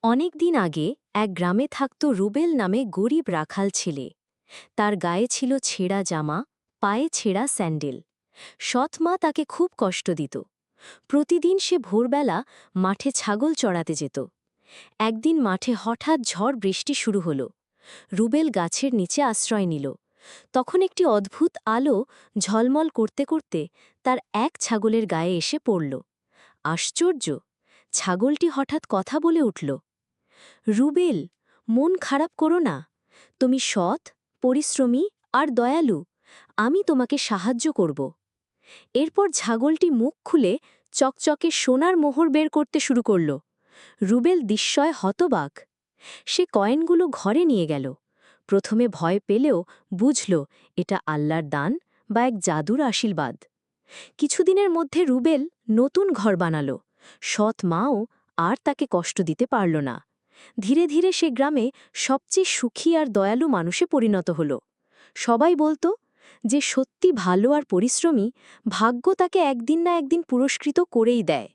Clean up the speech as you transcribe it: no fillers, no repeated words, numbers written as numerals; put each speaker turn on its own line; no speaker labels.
অনেক দিন আগে এক গ্রামে থাকত রুবেল নামে গরিব রাখাল ছেলে। তার গায়ে ছিল ছেঁড়া জামা, পায়ে ছেঁড়া স্যান্ডেল। সৎ মা তাকে খুব কষ্ট দিত। প্রতিদিন সে ভোরবেলা মাঠে ছাগল চড়াতে যেত। একদিন মাঠে হঠাৎ ঝড় বৃষ্টি শুরু হল। রুবেল গাছের নিচে আশ্রয় নিল। তখন একটি অদ্ভুত আলো ঝলমল করতে করতে তার এক ছাগলের গায়ে এসে পড়ল। আশ্চর্য! ছাগলটি হঠাৎ কথা বলে উঠল। রুবেল, মন খারাপ করো না। তুমি সৎ, পরিশ্রমী আর দয়ালু। আমি তোমাকে সাহায্য করব। এরপর ছাগলটি মুখ খুলে চকচকে সোনার মোহর বের করতে শুরু করল। রুবেল বিস্ময়ে হতবাক। সে কয়েনগুলো ঘরে নিয়ে গেল। প্রথমে ভয় পেলেও বুঝল এটা আল্লাহর দান বা এক জাদুর আশীর্বাদ। কিছুদিনের মধ্যে রুবেল নতুন ঘর বানাল। সৎ মাও আর তাকে কষ্ট দিতে পারল না। ধীরে ধীরে সে গ্রামে সবচেয়ে সুখী আর দয়ালু মানুষে পরিণত হল। সবাই বলতো যে সত্যি ভালো আর পরিশ্রমী, ভাগ্য তাকে একদিন না একদিন পুরস্কৃত করেই দেয়।